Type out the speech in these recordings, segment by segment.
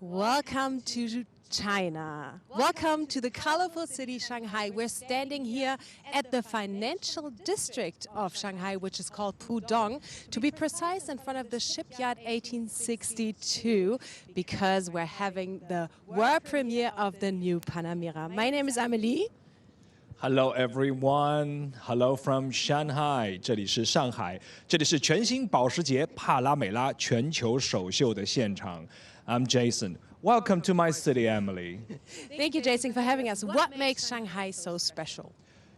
Welcome to China. Welcome to the colorful city Shanghai. We're standing here at the financial district of Shanghai, which is called Pudong, to be precise, in front of the shipyard 1862, because we're having the world premiere of the new Panamera. My name is Amelie. Hello everyone. Hello from Shanghai. 这里是上海，这里是全新保时捷帕拉梅拉全球首秀的现场。I'm Jason. Welcome to my city, Emily. Thank you, Jason, for having us. What makes Shanghai so special?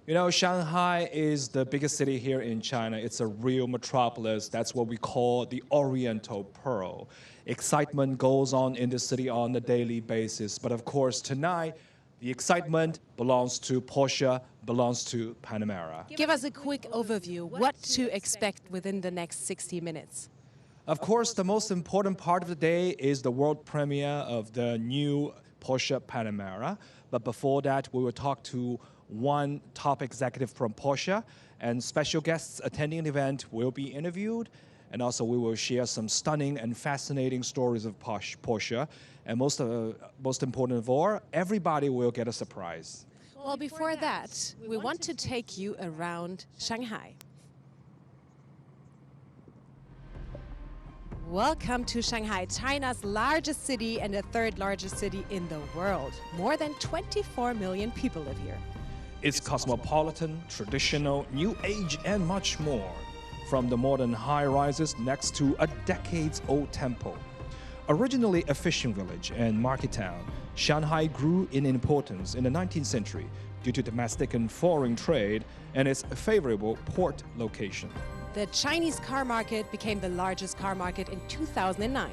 You know, Shanghai is the biggest city here in China. It's a real metropolis. That's what we call the Oriental Pearl. Excitement goes on in the city on a daily basis. But of course, tonight, the excitement belongs to Porsche, belongs to Panamera. Give us a quick overview. What to expect within the next 60 minutes? Of course, the most important part of the day is the world premiere of the new Porsche Panamera. But before that, we will talk to one top executive from Porsche, and special guests attending the event will be interviewed. And also, we will share some stunning and fascinating stories of Porsche. And most important of all, everybody will get a surprise. Well, before that, we want to take you around Shanghai. Welcome to Shanghai, China's largest city and the third largest city in the world. More than 24 million people live here. It's cosmopolitan, traditional, new age, and much more. From the modern high-rises next to a decades-old temple. Originally a fishing village and market town, Shanghai grew in importance in the 19th century due to domestic and foreign trade and its favorable port location. The Chinese car market became the largest car market in 2009.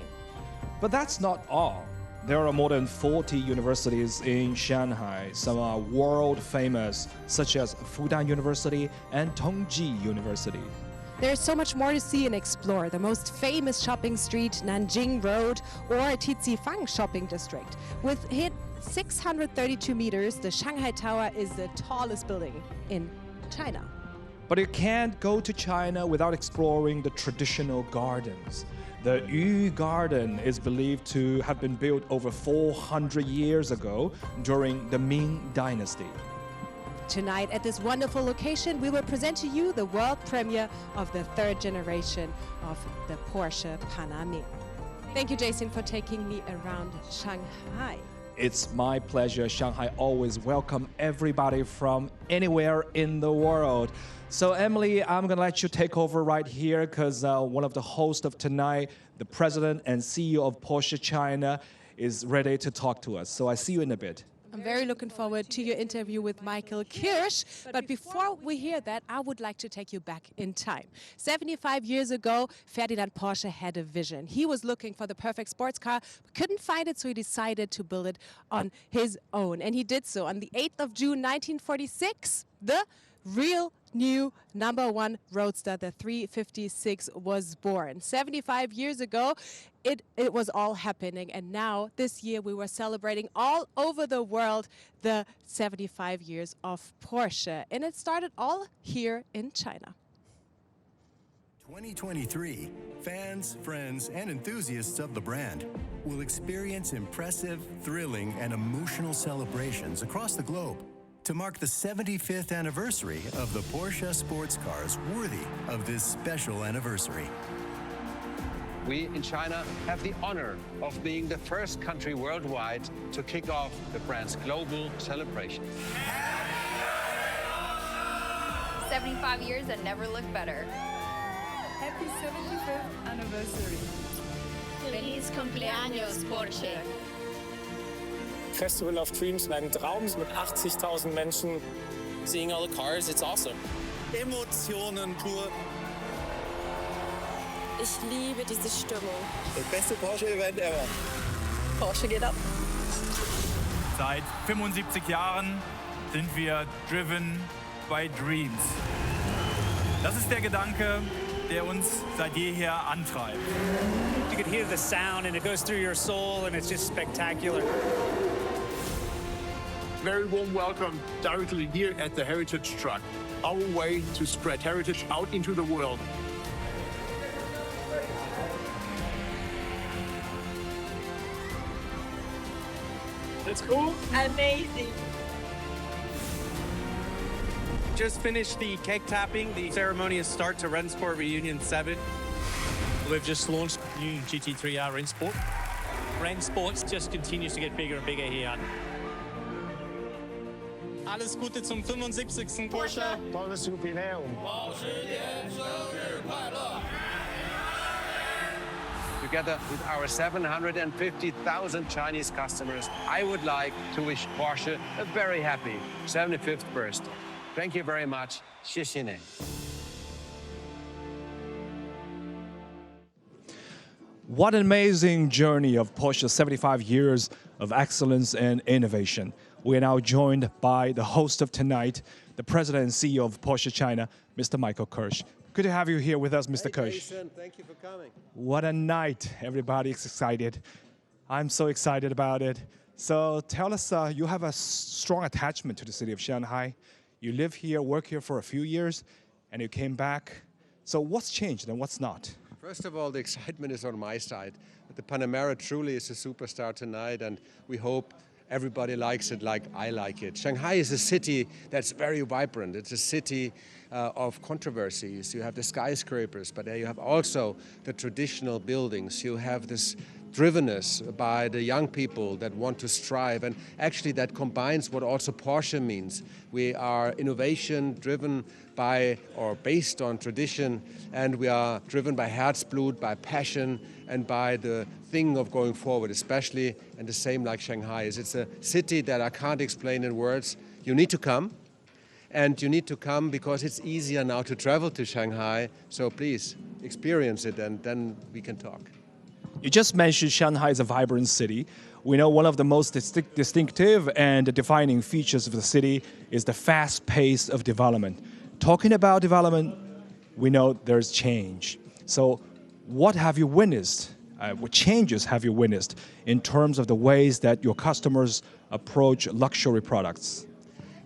But that's not all. There are more than 40 universities in Shanghai. Some are world famous, such as Fudan University and Tongji University. There's so much more to see and explore. The most famous shopping street, Nanjing Road, or Tizifang Shopping District. With hit 632 meters, the Shanghai Tower is the tallest building in China. But you can't go to China without exploring the traditional gardens. The Yu Garden is believed to have been built over 400 years ago during the Ming Dynasty. Tonight, at this wonderful location, we will present to you the world premiere of the third generation of the Porsche Panamera. Thank you, Jason, for taking me around Shanghai. It's my pleasure. Shanghai always welcome everybody from anywhere in the world. So Emily, I'm gonna let you take over right here because one of the hosts of tonight, the president and CEO of Porsche China, is ready to talk to us. So I see you in a bit. I'm very looking forward to your interview with Michael Kirsch. But before we hear that, I would like to take you back in time. 75 years ago, Ferdinand Porsche had a vision. He was looking for the perfect sports car, but couldn't find it, so he decided to build it on his own. And he did so. On the 8th of June, 1946, the real new #1 roadster, the 356, was born. 75 years ago, it was all happening. And now, this year, we were celebrating all over the world the 75 years of Porsche. And it started all here in China. 2023, fans, friends, and enthusiasts of the brand will experience impressive, thrilling, and emotional celebrations across the globe to mark the 75th anniversary of the Porsche sports cars worthy of this special anniversary. We in China have the honor of being the first country worldwide to kick off the brand's global celebration. 75 years and never looked better. Happy 75th anniversary. Feliz cumpleaños, Porsche. Festival of Dreams, ein Traum mit 80.000 Menschen. Seeing all the cars, it's awesome. Emotionen pur. Ich liebe diese Stimmung. Das beste Porsche-Event ever. Porsche geht ab. Seit 75 Jahren sind wir driven by dreams. Das ist der Gedanke, der uns seit jeher antreibt. You can hear the sound and it goes through your soul and it's just spectacular. Very warm welcome directly here at the Heritage Truck. Our way to spread heritage out into the world. It's cool. Amazing. Just finished the cake tapping, the ceremonious start to Rennsport Reunion 7. We've just launched new GT3R Rennsport. Rennsport just continues to get bigger and bigger here. Alles Gute zum 75. Porsche. Tolles Jubiläum. Together with our 750,000 Chinese customers, I would like to wish Porsche a very happy 75th birthday. Thank you very much. 谢谢你. What an amazing journey of Porsche's 75 years of excellence and innovation. We are now joined by the host of tonight, the president and CEO of Porsche China, Mr. Michael Kirsch. Good to have you here with us, Mr. Kirsch. Jason, thank you for coming. What a night. Everybody's excited. I'm so excited about it. So tell us, you have a strong attachment to the city of Shanghai. You live here, work here for a few years, and you came back. So what's changed and what's not? First of all, the excitement is on my side. The Panamera truly is a superstar tonight, and we hope everybody likes it like I like it. Shanghai is a city that's very vibrant. It's a city of controversies. You have the skyscrapers, but there you have also the traditional buildings. You have this drivenness by the young people that want to strive, and actually that combines what also Porsche means. We are innovation driven by or based on tradition, and we are driven by Herzblut, by passion, and by the thing of going forward, especially, and the same like Shanghai is. It's a city that I can't explain in words. You need to come, and you need to come because it's easier now to travel to Shanghai, so please experience it and then we can talk. You just mentioned Shanghai is a vibrant city. We know one of the most distinctive and defining features of the city is the fast pace of development. Talking about development, we know there's change. So what have you witnessed? What changes have you witnessed in terms of the ways that your customers approach luxury products?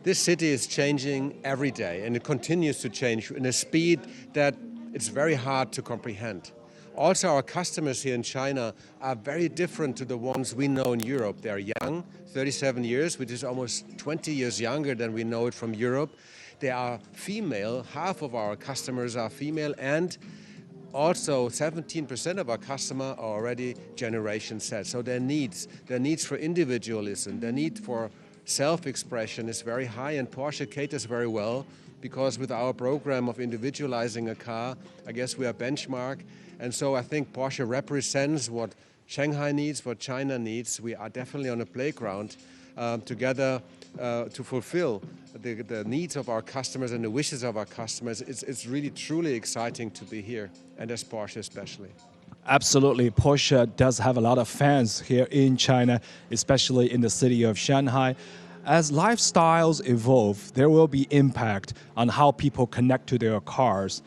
This city is changing every day, and it continues to change in a speed that it's very hard to comprehend. Also, our customers here in China are very different to the ones we know in Europe. They're young, 37 years, which is almost 20 years younger than we know it from Europe. They are female, half of our customers are female, and also 17% of our customers are already Generation Z. So their needs for individualism, their need for self-expression is very high, and Porsche caters very well because with our program of individualizing a car, I guess we are benchmark. And so I think Porsche represents what Shanghai needs, what China needs. We are definitely on a playground together to fulfill the needs of our customers and the wishes of our customers. It's really, truly exciting to be here, and as Porsche especially. Absolutely. Porsche does have a lot of fans here in China, especially in the city of Shanghai. As lifestyles evolve, there will be impact on how people connect to their cars.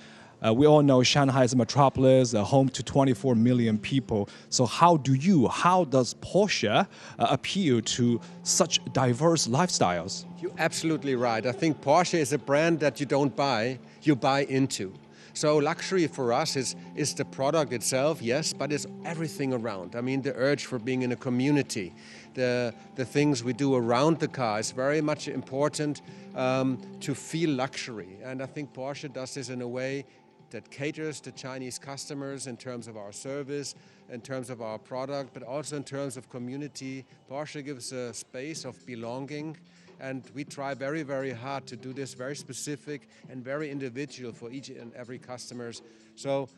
We all know Shanghai is a metropolis, a home to 24 million people. So how does Porsche appeal to such diverse lifestyles? You're absolutely right. I think Porsche is a brand that you don't buy, you buy into. So luxury for us is the product itself, yes, but it's everything around. I mean, the urge for being in a community, the things we do around the car is very much important to feel luxury. And I think Porsche does this in a way that caters to Chinese customers in terms of our service, in terms of our product, but also in terms of community. Porsche gives a space of belonging, and we try very, very hard to do this very specific and very individual for each and every customers. So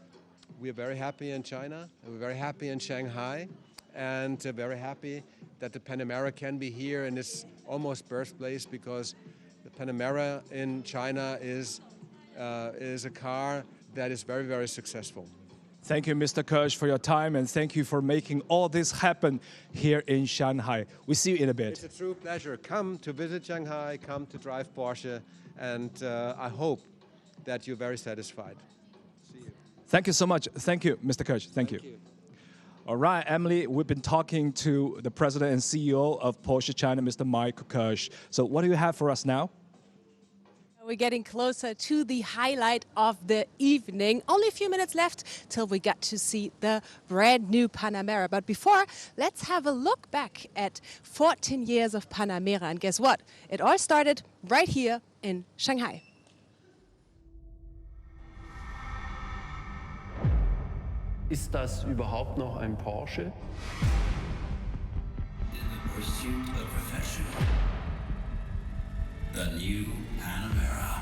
we're very happy in China, and we're very happy in Shanghai, and very happy that the Panamera can be here in its almost birthplace, because the Panamera in China is a car that is very, very successful. Thank you, Mr. Kirsch, for your time, and thank you for making all this happen here in Shanghai. We see you in a bit. It's a true pleasure. Come to visit Shanghai, come to drive Porsche, and I hope that you're very satisfied. See you. Thank you so much. Thank you, Mr. Kirsch. Thank you. All right, Emily, we've been talking to the president and CEO of Porsche China, Mr. Michael Kirsch. So what do you have for us now? We're getting closer to the highlight of the evening. Only a few minutes left till we get to see the brand new Panamera. But before, let's have a look back at 14 years of Panamera. And guess what? It all started right here in Shanghai. Ist das überhaupt noch ein Porsche? In the pursuit of perfection. The new Panamera.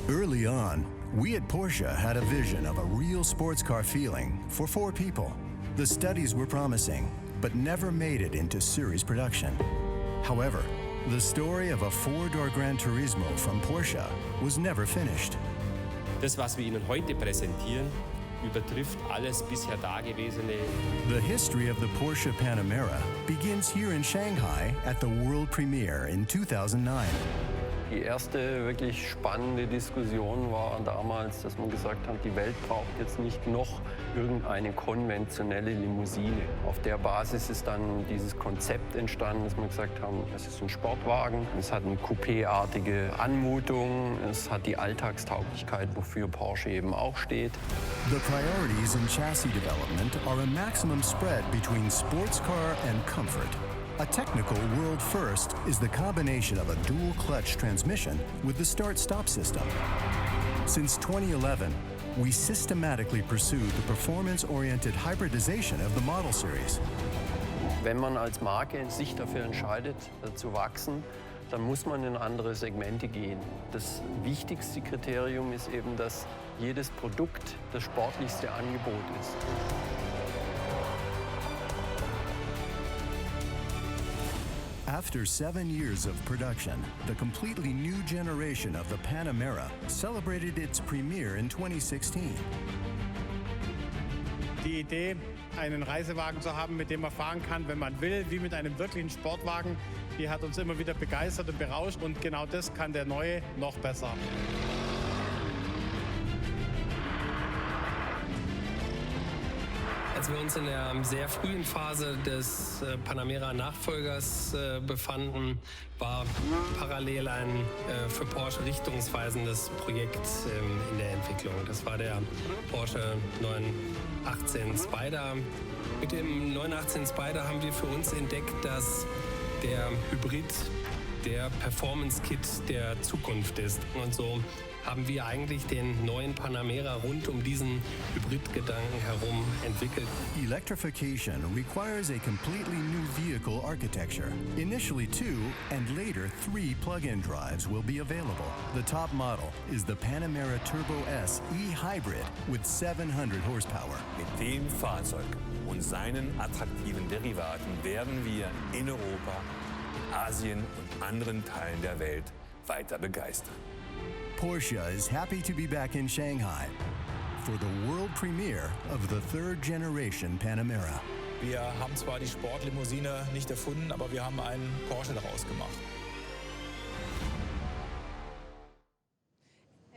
Early on, we at Porsche had a vision of a real sports car feeling for 4 people. The studies were promising, but never made it into series production. However, the story of a 4-door Gran Turismo from Porsche was never finished. Das, was wir Ihnen heute präsentieren, übertrifft alles bisher Dagewesene. The history of the Porsche Panamera begins here in Shanghai at the world premiere in 2009. Die erste wirklich spannende Diskussion war damals, dass man gesagt hat, die Welt braucht jetzt nicht noch irgendeine konventionelle Limousine. Auf der Basis ist dann dieses Konzept entstanden, dass wir gesagt haben, es ist ein Sportwagen, es hat eine Coupé-artige Anmutung, es hat die Alltagstauglichkeit, wofür Porsche eben auch steht. The priorities in chassis development are a maximum spread between sports car and comfort. A technical world first is the combination of a dual-clutch transmission with the start-stop system. Since 2011, we systematically pursued the performance-oriented hybridization of the model series. Wenn man als Marke sich dafür entscheidet, zu wachsen, dann muss man in andere Segmente gehen. Das wichtigste Kriterium ist eben, dass jedes Produkt das sportlichste Angebot ist. After 7 years of production, the completely new generation of the Panamera celebrated its premiere in 2016. Die Idee, einen Reisewagen zu haben, mit dem man fahren kann, wenn man will, wie mit einem wirklichen Sportwagen, die hat uns immer wieder begeistert und berauscht. Und genau das kann der neue noch besser. Als wir uns in der sehr frühen Phase des Panamera-Nachfolgers befanden, war parallel ein für Porsche richtungsweisendes Projekt in der Entwicklung. Das war der Porsche 918 Spider. Mit dem 918 Spider haben wir für uns entdeckt, dass der Hybrid der Performance-Kit der Zukunft ist. Und so haben wir eigentlich den neuen Panamera rund diesen Hybridgedanken herum entwickelt. Electrification requires a completely new vehicle architecture. Initially 2 and later 3 plug-in drives will be available. The top model is the Panamera Turbo S e-Hybrid with 700 horsepower. Mit dem Fahrzeug und seinen attraktiven Derivaten werden wir in Europa, in Asien und anderen Teilen der Welt weiter begeistern. Porsche is happy to be back in Shanghai for the world premiere of the 3rd generation Panamera. Wir haben zwar die Sportlimousine nicht erfunden, aber wir haben einen Porsche daraus gemacht.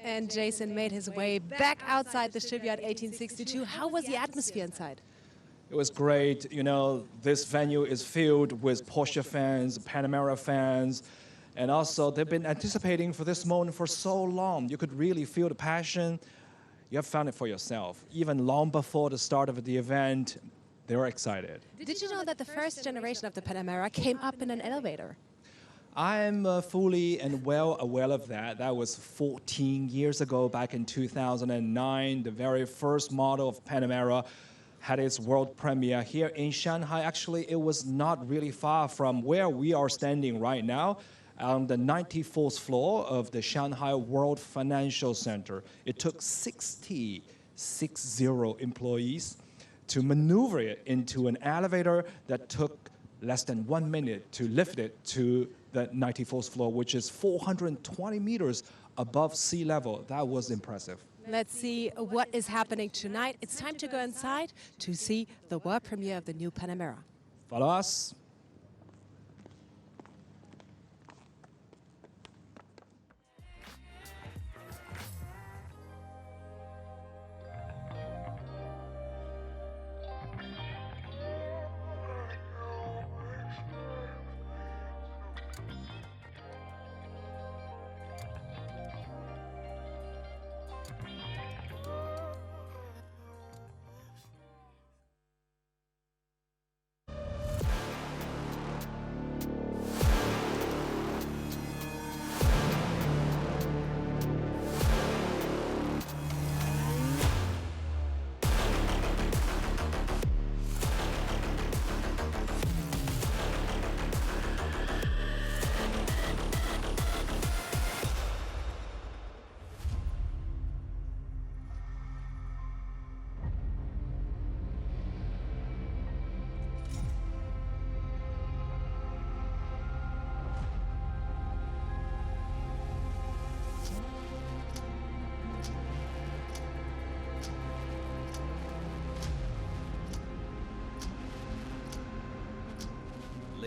And Jason made his way back outside the shipyard 1862. How was the atmosphere inside? It was great. You know, this venue is filled with Porsche fans, Panamera fans, and also they've been anticipating for this moment for so long. You could really feel the passion. You have found it for yourself. Even long before the start of the event, they were excited. Did you know that the first generation of the Panamera came up in an elevator? I'm fully and well aware of that. That was 14 years ago, back in 2009. The very first model of Panamera had its world premiere here in Shanghai. Actually, it was not really far from where we are standing right now, on the 94th floor of the Shanghai World Financial Center. It took 60 employees to maneuver it into an elevator that took less than 1 minute to lift it to the 94th floor, which is 420 meters above sea level. That was impressive. Let's see what is happening tonight. It's time to go inside to see the world premiere of the new Panamera. Follow us.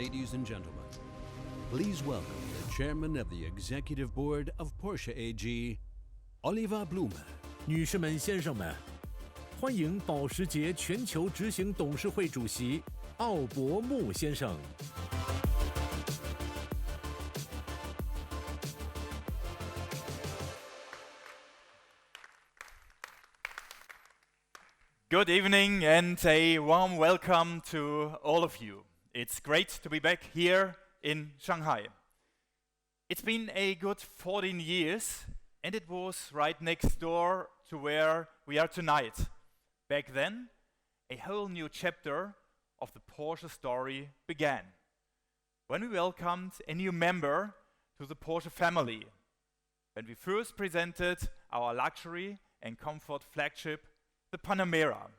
ladies and gentlemen, please welcome the chairman of the executive board of Porsche AG, Oliver Blume. 女士们、先生们，欢迎保时捷全球执行董事会主席奥伯穆先生。Good evening and a warm welcome to all of you. It's great to be back here in Shanghai. It's been a good 14 years and it was right next door to where we are tonight. Back then, a whole new chapter of the Porsche story began when we welcomed a new member to the Porsche family, when we first presented our luxury and comfort flagship, the Panamera.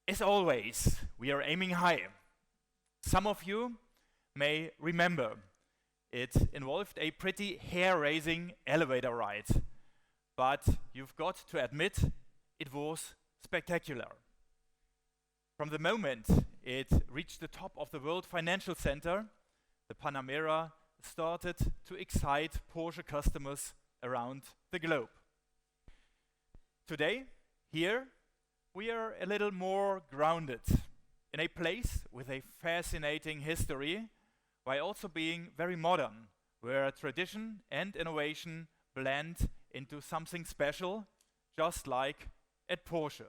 As always, we are aiming high. Some of you may remember it involved a pretty hair-raising elevator ride, but you've got to admit it was spectacular. From the moment it reached the top of the World Financial Center, the Panamera started to excite Porsche customers around the globe. Today, here, we are a little more grounded in a place with a fascinating history, while also being very modern, where tradition and innovation blend into something special, just like at Porsche.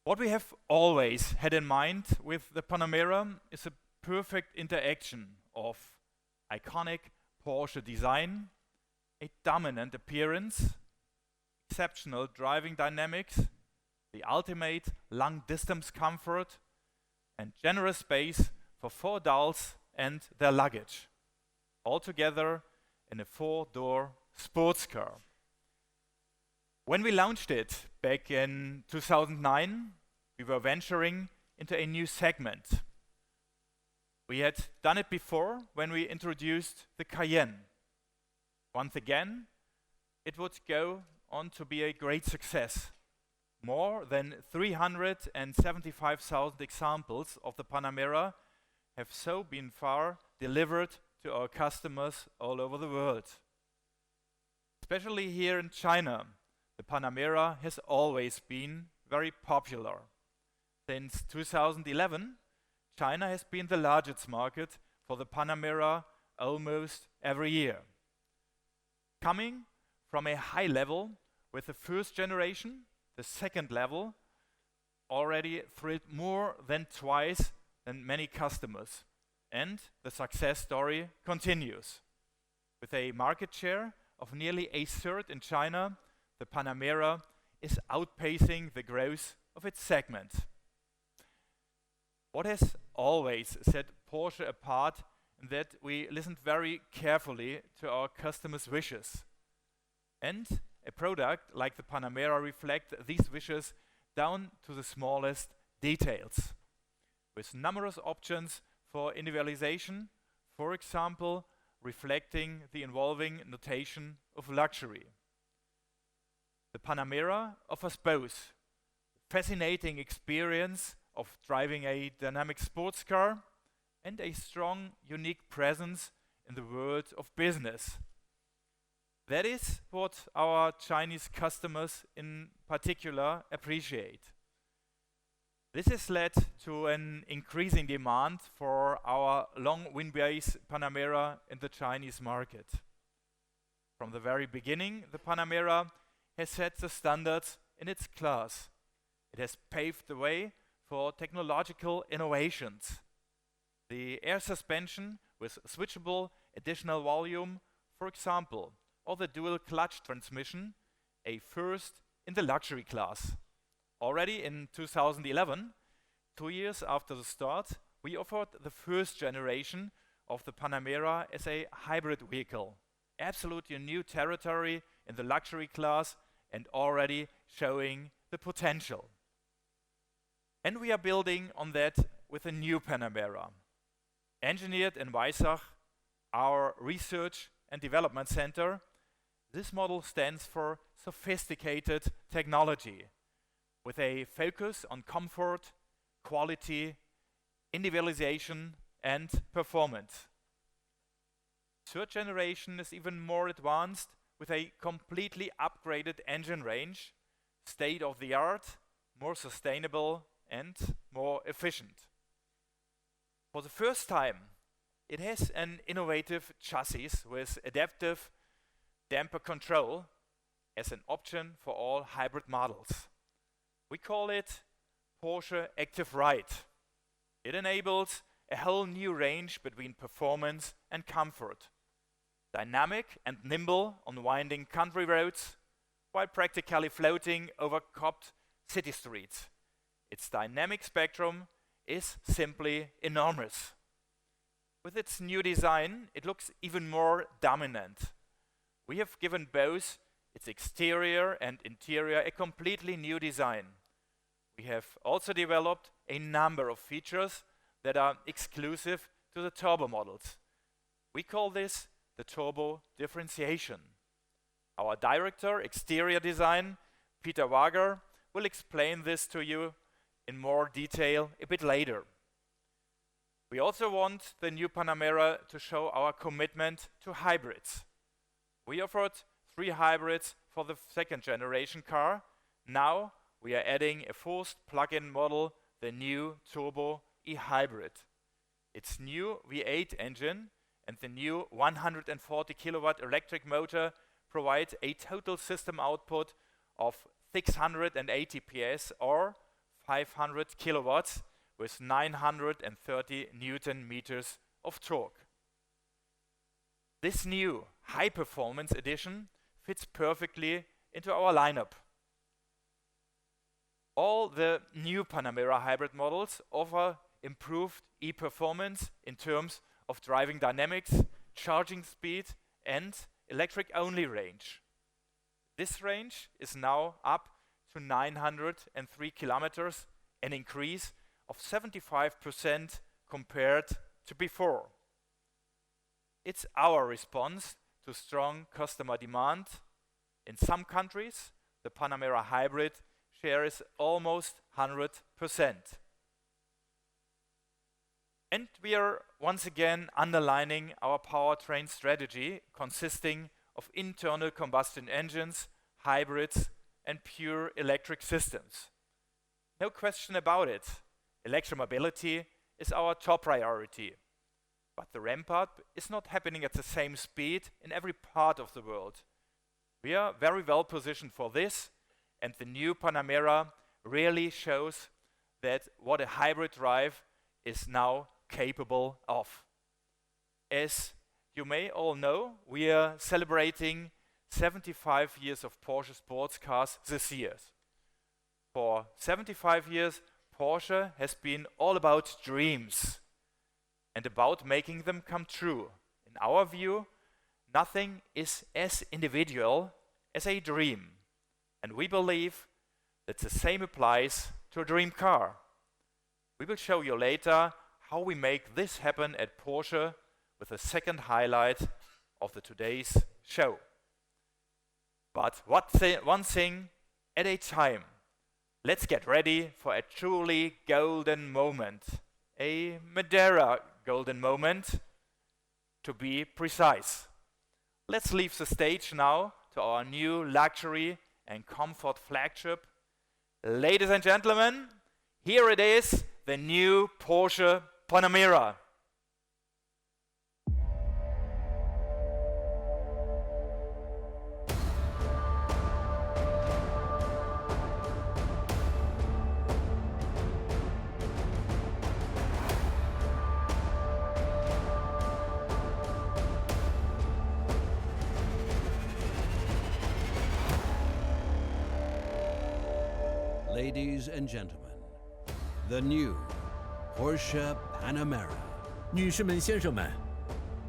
What we have always had in mind with the Panamera is a perfect interaction of iconic Porsche design, a dominant appearance, exceptional driving dynamics, the ultimate long-distance comfort, and generous space for 4 adults and their luggage, all together in a 4-door sports car. When we launched it back in 2009, we were venturing into a new segment. We had done it before when we introduced the Cayenne. Once again, it would go on to be a great success. More than 375,000 examples of the Panamera have so been far delivered to our customers all over the world. Especially here in China, the Panamera has always been very popular. Since 2011, China has been the largest market for the Panamera almost every year. Coming from a high level with the first generation, the second level already thrilled more than twice than many customers. And the success story continues. With a market share of nearly a third in China, the Panamera is outpacing the growth of its segment. What has always set Porsche apart is that we listened very carefully to our customers' wishes. And a product like the Panamera reflects these wishes down to the smallest details, with numerous options for individualization, for example, reflecting the evolving notation of luxury. The Panamera offers both a fascinating experience of driving a dynamic sports car and a strong, unique presence in the world of business. That is what our Chinese customers in particular appreciate. This has led to an increasing demand for our long wheelbase Panamera in the Chinese market. From the very beginning, the Panamera has set the standards in its class. It has paved the way for technological innovations. The air suspension with switchable additional volume, for example, or the dual clutch transmission, a first in the luxury class. Already in 2011, 2 years after the start, we offered the first generation of the Panamera as a hybrid vehicle. Absolutely new territory in the luxury class and already showing the potential. And we are building on that with a new Panamera. Engineered in Weissach, our research and development center, this model stands for sophisticated technology, with a focus on comfort, quality, individualization, and performance. Third generation is even more advanced with a completely upgraded engine range, state-of-the-art, more sustainable, and more efficient. For the first time, it has an innovative chassis with adaptive damper control as an option for all hybrid models. We call it Porsche Active Ride. It enables a whole new range between performance and comfort. Dynamic and nimble on winding country roads, while practically floating over copped city streets. Its dynamic spectrum is simply enormous. With its new design, it looks even more dominant. We have given both its exterior and interior a completely new design. We have also developed a number of features that are exclusive to the turbo models. We call this the turbo differentiation. Our director, exterior design, Peter Wager, will explain this to you in more detail a bit later. We also want the new Panamera to show our commitment to hybrids. We offered 3 hybrids for the second generation car. Now we are adding a forced plug-in model, the new Turbo e-hybrid. Its new V8 engine and the new 140 kilowatt electric motor provide a total system output of 680 PS or 500 kilowatts with 930 Newton meters of torque. This new high-performance edition fits perfectly into our lineup. All the new Panamera hybrid models offer improved e-performance in terms of driving dynamics, charging speed, and electric-only range. This range is now up to 903 kilometers, an increase of 75% compared to before. It's our response to strong customer demand. In some countries, the Panamera hybrid share is almost 100%. And we are once again underlining our powertrain strategy consisting of internal combustion engines, hybrids, and pure electric systems. No question about it, electromobility is our top priority. But the ramp-up is not happening at the same speed in every part of the world. We are very well positioned for this, and the new Panamera really shows that what a hybrid drive is now capable of. As you may all know, we are celebrating 75 years of Porsche sports cars this year. For 75 years, Porsche has been all about dreams and about making them come true. In our view, nothing is as individual as a dream. And we believe that the same applies to a dream car. We will show you later how we make this happen at Porsche with the second highlight of today's show. But one thing at a time. Let's get ready for a truly golden moment. A Madeira golden moment, to be precise. Let's leave the stage now to our new luxury and comfort flagship. Ladies and gentlemen, here it is, the new Porsche Panamera. Ladies and gentlemen, the new Porsche Panamera. 女士们、先生们，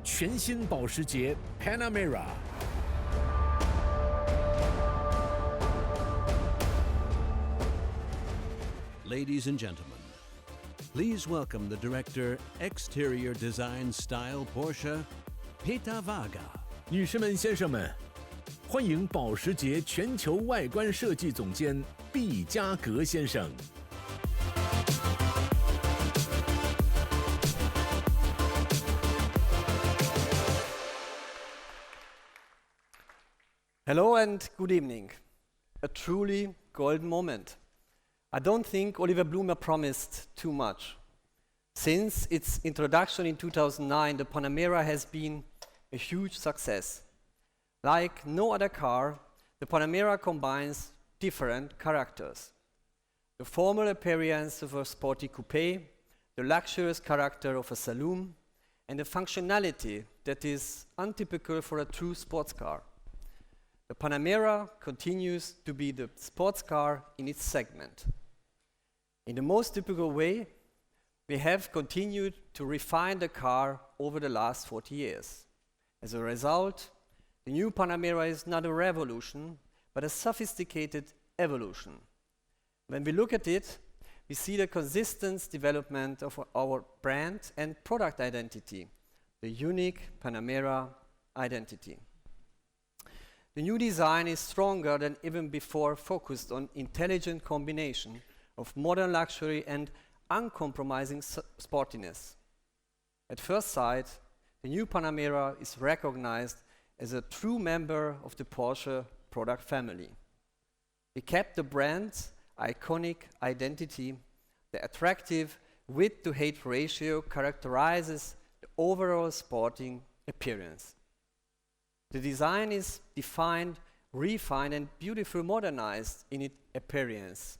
全新保时捷 Panamera。Ladies and gentlemen, please welcome the director, exterior design style Porsche, Peter Wager. 女士们、先生们，欢迎保时捷全球外观设计总监毕加格先生。Hello and good evening. A truly golden moment. I don't think Oliver Blumer promised too much. Since its introduction in 2009, the Panamera has been a huge success. Like no other car, the Panamera combines different characters. The formal appearance of a sporty coupe, the luxurious character of a saloon, and the functionality that is untypical for a true sports car. The Panamera continues to be the sports car in its segment. In the most typical way, we have continued to refine the car over the last 40 years. As a result, the new Panamera is not a revolution, but a sophisticated evolution. When we look at it, we see the consistent development of our brand and product identity, the unique Panamera identity. The new design is stronger than even before, focused on intelligent combination of modern luxury and uncompromising sportiness. At first sight, the new Panamera is recognized as a true member of the Porsche product family. We kept the brand's iconic identity. The attractive width-to-height ratio characterizes the overall sporting appearance. The design is defined, refined, and beautifully modernized in its appearance.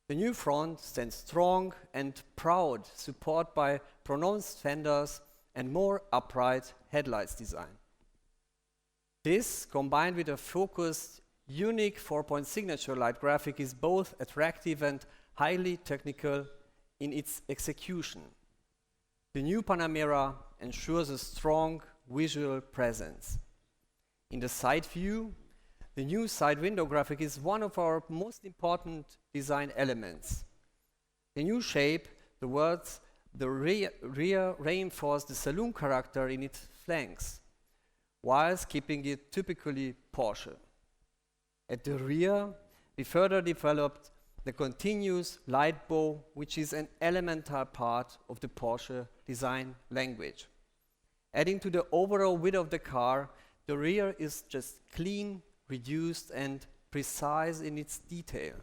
The new front stands strong and proud, supported by pronounced fenders and more upright headlights design. This, combined with a focused, unique 4-point signature light graphic, is both attractive and highly technical in its execution. The new Panamera ensures a strong visual presence. In the side view, the new side window graphic is one of our most important design elements. The new shape, the rear reinforce the saloon character in its flanks, whilst keeping it typically Porsche. At the rear, we further developed the continuous light bow, which is an elemental part of the Porsche design language. Adding to the overall width of the car, the rear is just clean, reduced, and precise in its detail.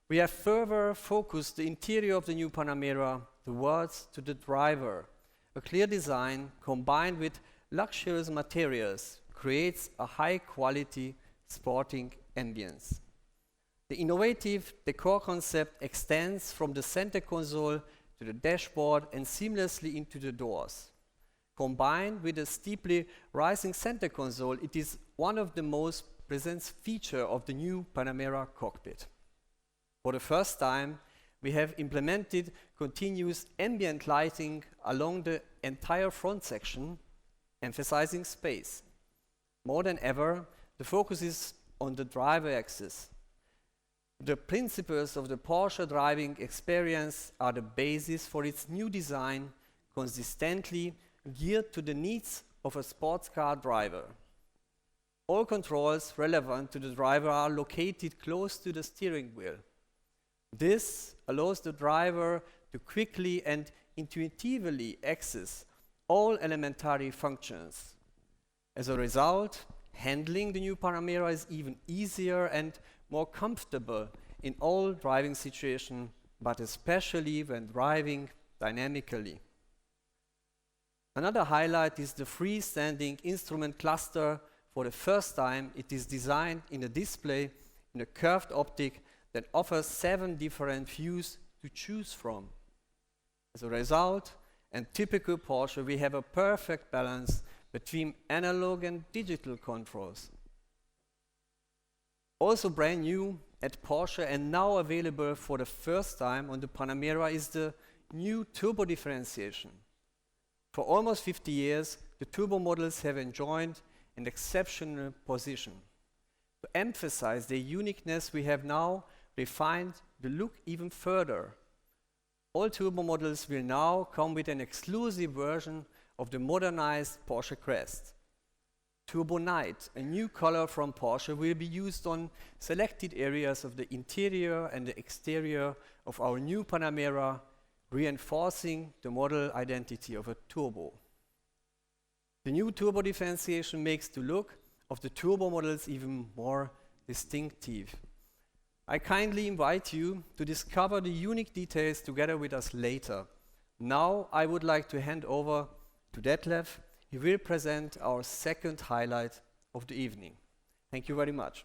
We have further focused the interior of the new Panamera towards to the driver. A clear design combined with luxurious materials creates a high-quality sporting ambience. The innovative decor concept extends from the center console to the dashboard and seamlessly into the doors. Combined with a steeply rising center console, it is one of the most present features of the new Panamera cockpit. For the first time, we have implemented continuous ambient lighting along the entire front section, emphasizing space. More than ever, the focus is on the driver axis. The principles of the Porsche driving experience are the basis for its new design, consistently geared to the needs of a sports car driver. All controls relevant to the driver are located close to the steering wheel. This allows the driver to quickly and intuitively access all elementary functions. As a result, handling the new Panamera is even easier and more comfortable in all driving situations, but especially when driving dynamically. Another highlight is the freestanding instrument cluster. For the first time, it is designed in a display in a curved optic that offers 7 different views to choose from. As a result, and typical Porsche, we have a perfect balance between analog and digital controls. Also brand new at Porsche and now available for the first time on the Panamera is the new turbo differentiation. For almost 50 years, the turbo models have enjoyed an exceptional position. To emphasize their uniqueness, we have now refined the look even further. All turbo models will now come with an exclusive version of the modernized Porsche Crest. Turbo Night, a new color from Porsche, will be used on selected areas of the interior and the exterior of our new Panamera, reinforcing the model identity of a turbo. The new turbo differentiation makes the look of the turbo models even more distinctive. I kindly invite you to discover the unique details together with us later. Now I would like to hand over to Detlef. He will present our second highlight of the evening. Thank you very much.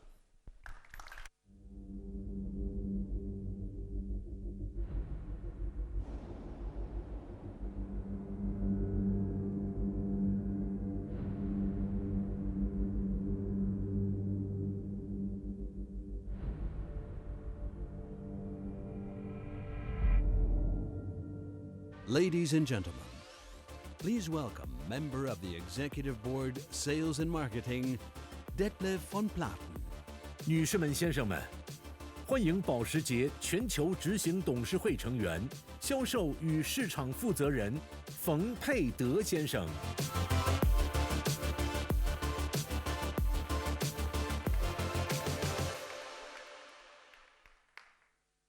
Ladies and gentlemen, please welcome member of the Executive Board Sales and Marketing, Detlef von Platen. 女士们、先生们，欢迎保时捷全球执行董事会成员、销售与市场负责人冯佩德先生。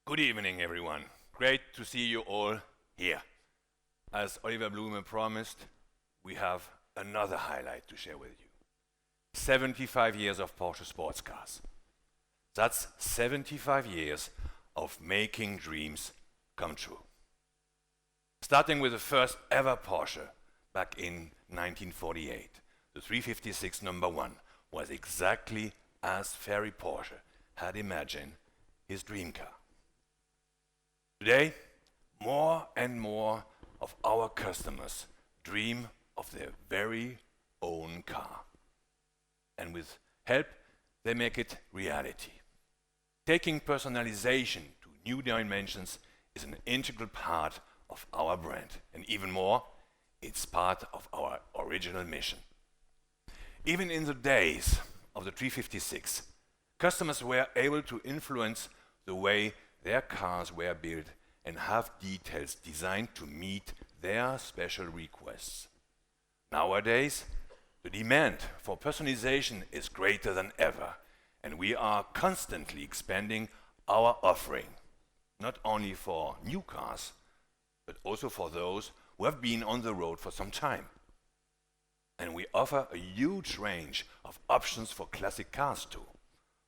Good evening, everyone. Great to see you all here. As Oliver Blume promised, we have another highlight to share with you. 75 years of Porsche sports cars. That's 75 years of making dreams come true. Starting with the first ever Porsche back in 1948, the 356 #1 was exactly as Ferry Porsche had imagined his dream car. Today, more and more of our customers dream of their very own car. And with help, they make it reality. Taking personalization to new dimensions is an integral part of our brand. And even more, it's part of our original mission. Even in the days of the 356, customers were able to influence the way their cars were built and have details designed to meet their special requests. Nowadays, the demand for personalization is greater than ever, and we are constantly expanding our offering, not only for new cars, but also for those who have been on the road for some time. And we offer a huge range of options for classic cars too,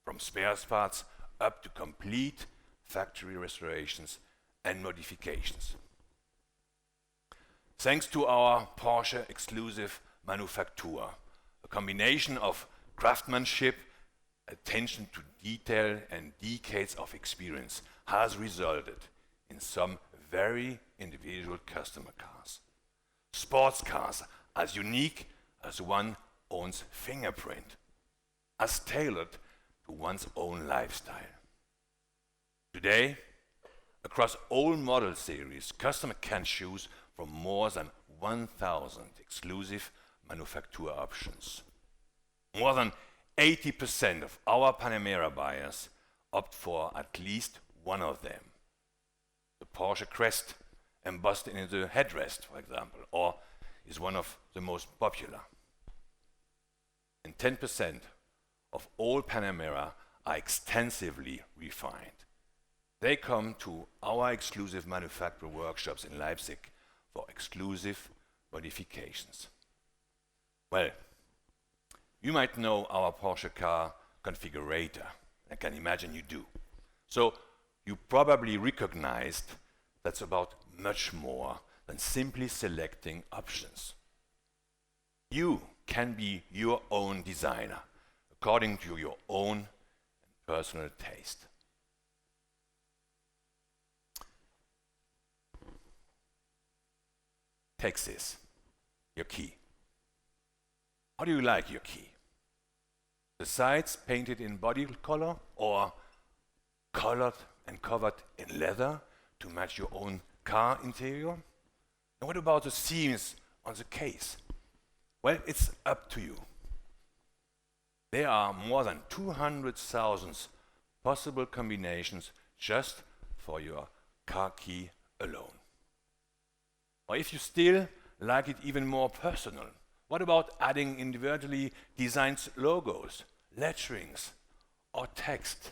from spare parts up to complete factory restorations and modifications. Thanks to our Porsche exclusive manufacture, a combination of craftsmanship, attention to detail and decades of experience has resulted in some very individual customer cars. Sports cars as unique as one's own fingerprint, as tailored to one's own lifestyle. Today, across all model series, customers can choose from more than 1,000 exclusive manufacturer options. More than 80% of our Panamera buyers opt for at least one of them. The Porsche crest embossed in the headrest, for example, or is one of the most popular. And 10% of all Panamera are extensively refined. They come to our exclusive manufacturer workshops in Leipzig for exclusive modifications. Well, you might know our Porsche car configurator. I can imagine you do. So you probably recognized that's about much more than simply selecting options. You can be your own designer according to your own personal taste. Take this, your key. How do you like your key? The sides painted in body color or colored and covered in leather to match your own car interior? And what about the seams on the case? Well, it's up to you. There are more than 200,000 possible combinations just for your car key alone. Or if you still like it even more personal, what about adding individually designed logos, letterings, or text?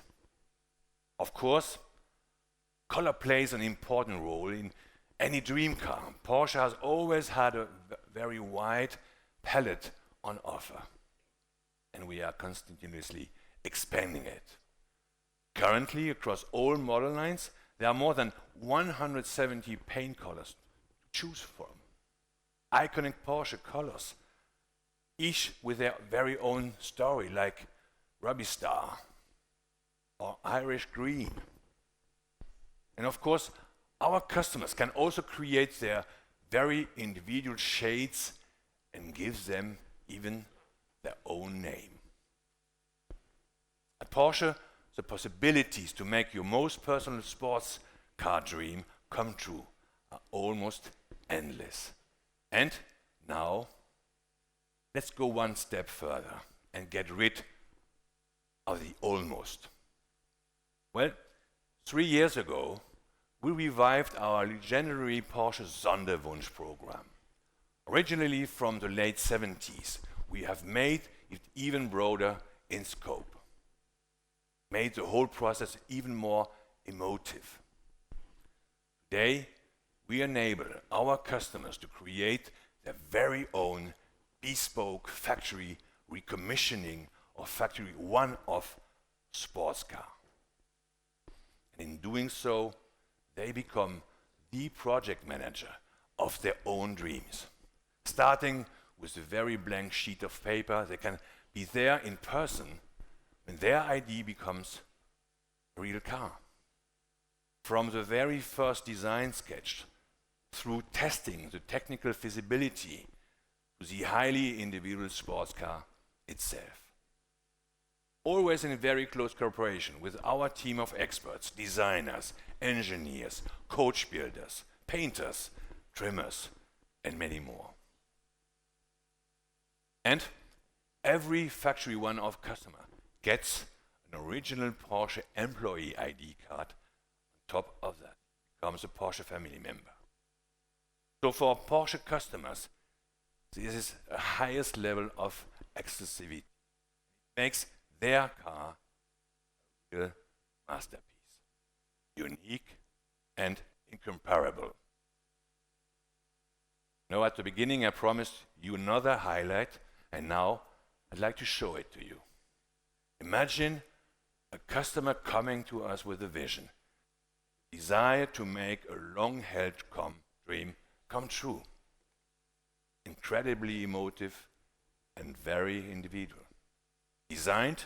Of course, color plays an important role in any dream car. Porsche has always had a very wide palette on offer. And and we are continuously expanding it. Currently, across all model lines, there are more than 170 paint colors to choose from. Iconic Porsche colors, each with their very own story, like Ruby Star or Irish Green. And of course, our customers can also create their very individual shades and give them even their own name. At Porsche, the possibilities to make your most personal sports car dream come true are almost endless. And now, let's go one step further and get rid of the almost. Well, 3 years ago, we revived our legendary Porsche Sonderwunsch program. Originally from the late 70s, we have made it even broader in scope, made the whole process even more emotive. Today, we enable our customers to create their very own bespoke factory recommissioning or factory one-off sports car. And in doing so, they become the project manager of their own dreams. Starting with a very blank sheet of paper, they can be there in person when their idea becomes a real car. From the very first design sketch, through testing the technical feasibility, to the highly individual sports car itself. Always in very close cooperation with our team of experts, designers, engineers, coach builders, painters, trimmers, and many more. And every factory one-off customer gets an original Porsche employee ID card. On top of that, becomes a Porsche family member. So for Porsche customers, this is the highest level of exclusivity. It makes their car a real masterpiece, unique and incomparable. Now, at the beginning, I promised you another highlight, and now I'd like to show it to you. Imagine a customer coming to us with a vision, desire to make a long-held dream come true. Incredibly emotive and very individual. Designed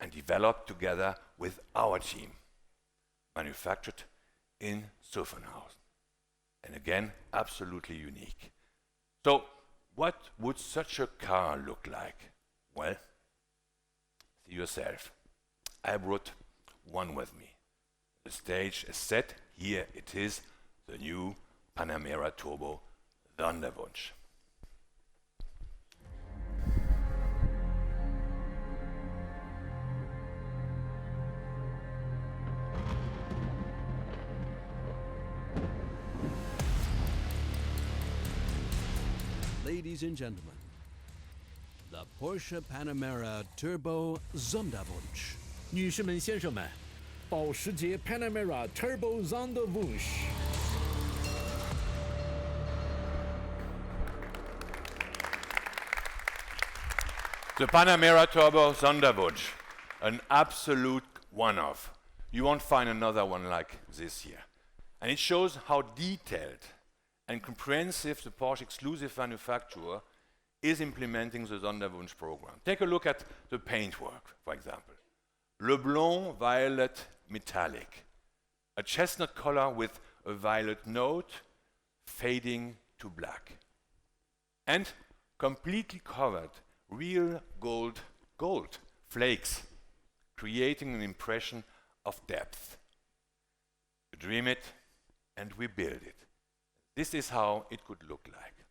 and developed together with our team. Manufactured in Zuffenhausen. And again, absolutely unique. So, what would such a car look like? Well, see yourself. I brought one with me. The stage is set. Here it is, the new Panamera Turbo Sonderwunsch. Ladies and gentlemen, the Porsche Panamera Turbo Sonderwunsch. 女士们、先生们，保时捷 Panamera Turbo Sonderwunsch。The Panamera Turbo Sonderwunsch, an absolute one-off. You won't find another one like this here. And it shows how detailed and comprehensive the Porsche exclusive manufacturer is implementing the Sonderwunsch program. Take a look at the paintwork, for example. Le Blanc Violet Metallic, a chestnut color with a violet note fading to black. And completely covered real gold flakes, creating an impression of depth. We dream it and we build it. This is how it could look like.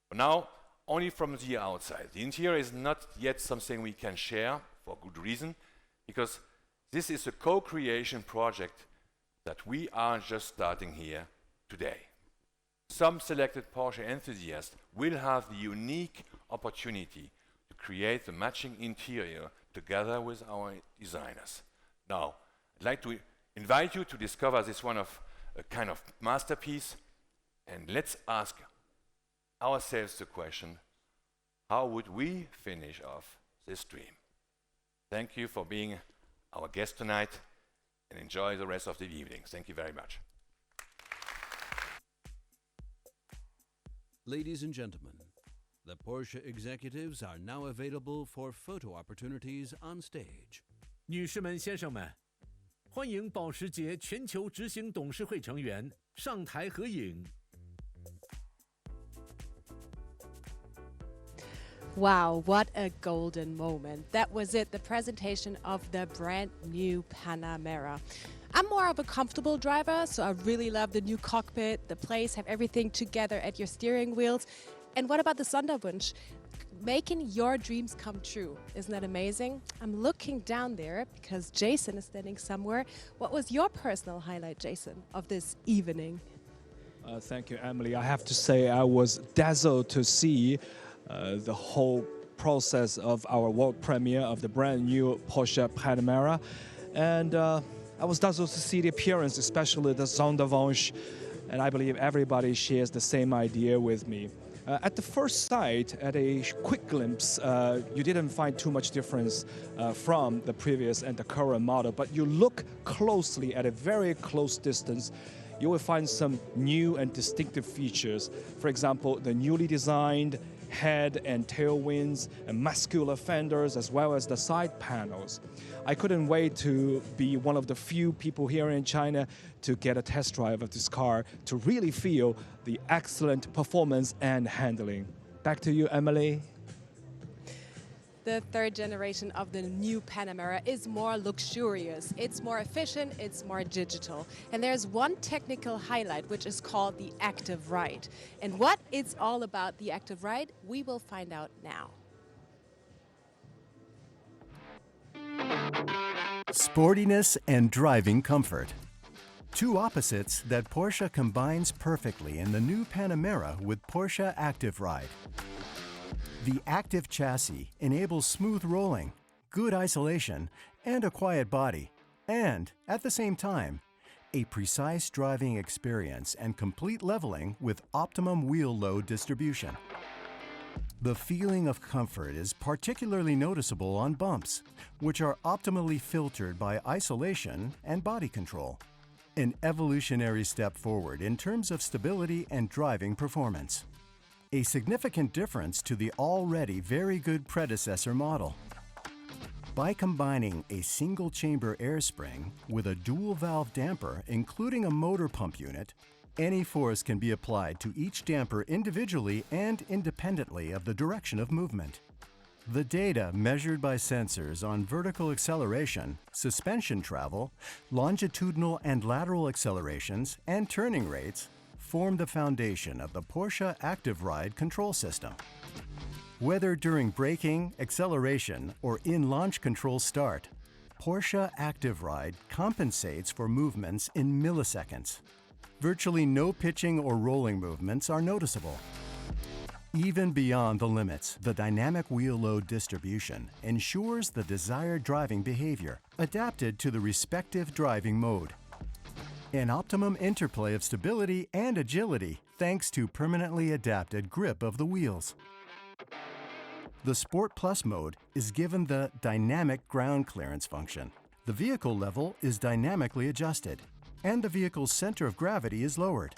But now, only from the outside. The interior is not yet something we can share for good reason, because this is a co-creation project that we are just starting here today. Some selected Porsche enthusiasts will have the unique opportunity to create the matching interior together with our designers. Now, I'd like to invite you to discover this one of a kind of masterpiece, and let's ask ourselves the question, how would we finish off this dream. Thank you for being our guest tonight, and enjoy the rest of the evening. Thank you very much. Ladies and gentlemen, the Porsche executives are now available for photo opportunities on stage. 女士们、先生们，欢迎保时捷全球执行董事会成员上台合影。Wow, what a golden moment. That was it, the presentation of the brand new Panamera. I'm more of a comfortable driver, so I really love the new cockpit, the place, have everything together at your steering wheels. And what about the Sonderwunsch? Making your dreams come true. Isn't that amazing? I'm looking down there because Jason is standing somewhere. What was your personal highlight, Jason, of this evening? Thank you, Emily. I have to say I was dazzled to see the whole process of our world premiere of the brand new Porsche Panamera. And I was dazzled to see the appearance, especially the Sonderwunsch. And I believe everybody shares the same idea with me. At the first sight, at a quick glimpse, you didn't find too much difference from the previous and the current model, but you look closely at a very close distance, you will find some new and distinctive features. For example, the newly designed head and tail wings and muscular fenders, as well as the side panels. I couldn't wait to be one of the few people here in China to get a test drive of this car to really feel the excellent performance and handling. Back to you, Emily. The third generation of the new Panamera is more luxurious. It's more efficient, it's more digital. And there's one technical highlight, which is called the active ride. And what it's all about, the active ride, we will find out now. Sportiness and driving comfort. Two opposites that Porsche combines perfectly in the new Panamera with Porsche Active Ride. The active chassis enables smooth rolling, good isolation, and a quiet body, and, at the same time, a precise driving experience and complete leveling with optimum wheel load distribution. The feeling of comfort is particularly noticeable on bumps, which are optimally filtered by isolation and body control. An evolutionary step forward in terms of stability and driving performance. A significant difference to the already very good predecessor model. By combining a single-chamber air spring with a dual-valve damper, including a motor pump unit, any force can be applied to each damper individually and independently of the direction of movement. The data measured by sensors on vertical acceleration, suspension travel, longitudinal and lateral accelerations, and turning rates form the foundation of the Porsche Active Ride control system. Whether during braking, acceleration, or in launch control start, Porsche Active Ride compensates for movements in milliseconds. Virtually no pitching or rolling movements are noticeable. Even beyond the limits, the dynamic wheel load distribution ensures the desired driving behavior, adapted to the respective driving mode. An optimum interplay of stability and agility thanks to permanently adapted grip of the wheels. The Sport Plus mode is given the dynamic ground clearance function. The vehicle level is dynamically adjusted, and the vehicle's center of gravity is lowered.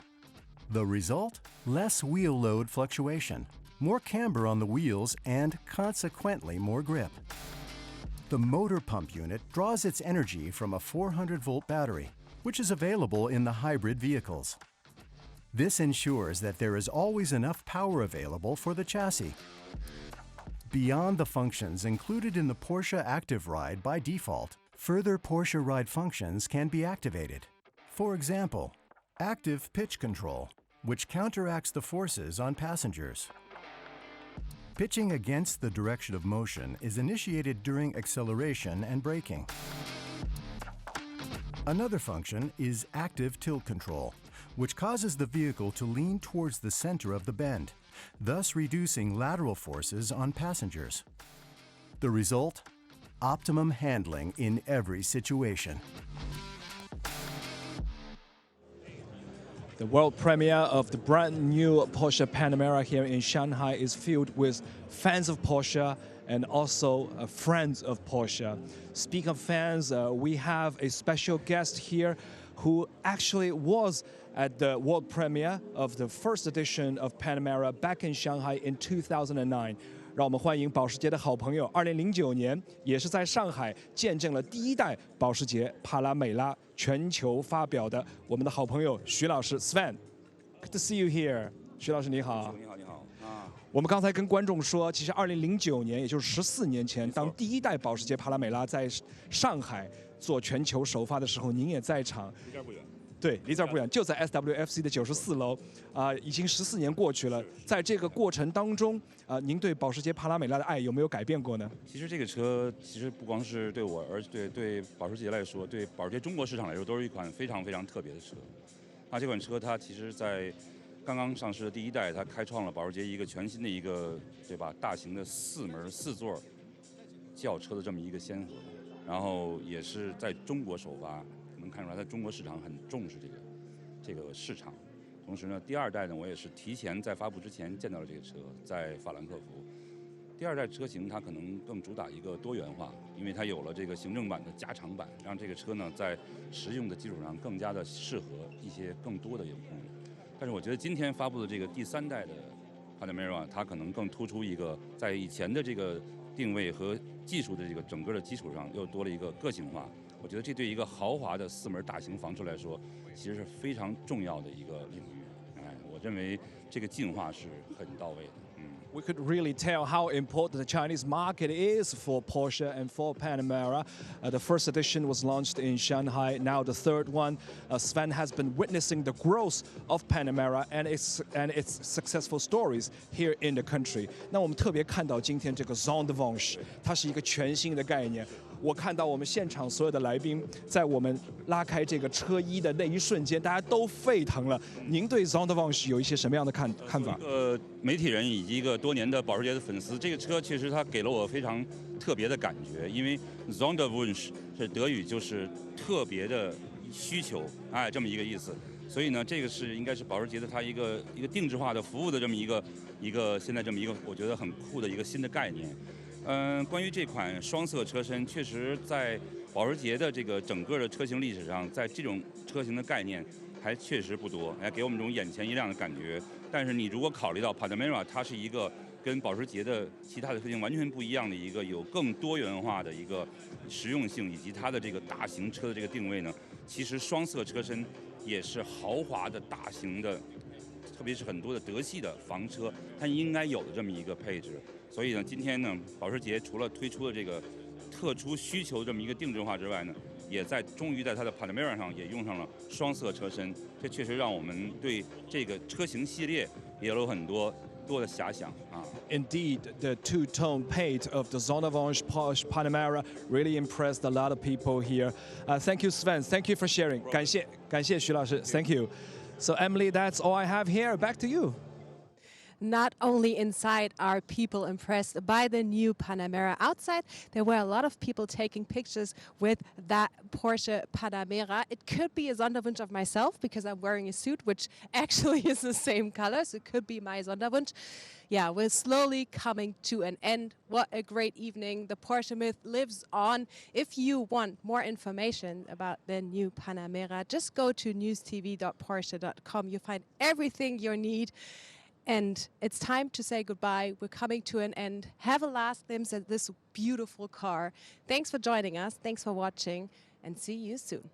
The result? Less wheel load fluctuation, more camber on the wheels, and consequently more grip. The motor pump unit draws its energy from a 400-volt battery, which is available in the hybrid vehicles. This ensures that there is always enough power available for the chassis. Beyond the functions included in the Porsche Active Ride by default, further Porsche Ride functions can be activated. For example, active pitch control, which counteracts the forces on passengers. Pitching against the direction of motion is initiated during acceleration and braking. Another function is active tilt control, which causes the vehicle to lean towards the center of the bend, thus reducing lateral forces on passengers. The result? Optimum handling in every situation. The world premiere of the brand new Porsche Panamera here in Shanghai is filled with fans of Porsche and also friends of Porsche. Speaking of fans, we have a special guest here who actually was at the world premiere of the first edition of Panamera back in Shanghai in 2009. 让我们欢迎保时捷的好朋友，2009年也是在上海见证了第一代保时捷帕拉梅拉全球发表的我们的好朋友徐老师 Sven。Good to see you here， 徐老师你好。你好，你好。我们刚才跟观众说，其实2009年，也就是14年前，当第一代保时捷帕拉梅拉在上海做全球首发的时候，您也在场。离这儿不远。对，离这儿不远，就在 SWFC 的94楼，已经14年过去了。在这个过程当中，您对保时捷帕拉梅拉的爱有没有改变过呢？其实这个车，其实不光是对我，而对保时捷来说，对保时捷中国市场来说，都是一款非常非常特别的车。那这款车它其实在刚刚上市的第一代，它开创了保时捷一个全新的一个，对吧？大型的4门4座轿车的这么一个先河，然后也是在中国首发。能看出来，在中国市场很重视这个市场。同时呢，第二代呢，我也是提前在发布之前见到了这个车，在法兰克福。第二代车型它可能更主打一个多元化，因为它有了这个行政版的加长版，让这个车呢在实用的基础上更加的适合一些更多的用户。但是我觉得今天发布的这个第3代的 Panamera， 它可能更突出一个在以前的这个定位和技术的这个整个的基础上，又多了一个个性化。我觉得这对一个豪华的4门大型房车来说，其实是非常重要的一个领域。我认为这个进化是很到位的。We could really tell how important the Chinese market is for Porsche and for Panamera. The first edition was launched in Shanghai. Now the third one. Sven has been witnessing the growth of Panamera and its successful stories here in the country. 那我们特别看到今天这个 Sonderwunsch， 它是一个全新的概念。我看到我们现场所有的来宾，在我们拉开这个车衣的那一瞬间，大家都沸腾了。您对 Sonderwunsch 有一些什么样的看法？媒体人以及一个多年的保时捷的粉丝，这个车确实它给了我非常特别的感觉，因为 Sonderwunsch 是德语，就是特别的需求，这么一个意思。所以呢，这个是应该是保时捷的它一个定制化的服务的这么一个现在这么一个我觉得很酷的一个新的概念。关于这款双色车身，确实在保时捷的这个整个的车型历史上，在这种车型的概念还确实不多，给我们这种眼前一亮的感觉。但是你如果考虑到 Panamera， 它是一个跟保时捷的其他的车型完全不一样的一个有更多元化的一个实用性，以及它的这个大型车的这个定位呢，其实双色车身也是豪华的大型的，特别是很多的德系的房车它应该有的这么一个配置。所以呢，今天呢，保时捷除了推出了这个特殊需求这么一个定制化之外呢，也终于在它的 Panamera 上也用上了双色车身，这确实让我们对这个车型系列也有很多的遐想啊。Indeed, the two-tone paint of the Sonderwunsch Porsche Panamera really impressed a lot of people here. Thank you, Sven. Thank you for sharing. 感谢徐老师。Thank you. So Emily, that's all I have here. Back to you. Not only inside are people impressed by the new Panamera, outside there were a lot of people taking pictures with that Porsche Panamera. It could be a Sonderwunsch of myself because I'm wearing a suit which actually is the same color, so it could be my Sonderwunsch. Yeah, we're slowly coming to an end. What a great evening. The Porsche myth lives on. If you want more information about the new Panamera, just go to newstv.porsche.com. You'll find everything you need. And it's time to say goodbye. We're coming to an end. Have a last glimpse at this beautiful car. Thanks for joining us. Thanks for watching. And see you soon.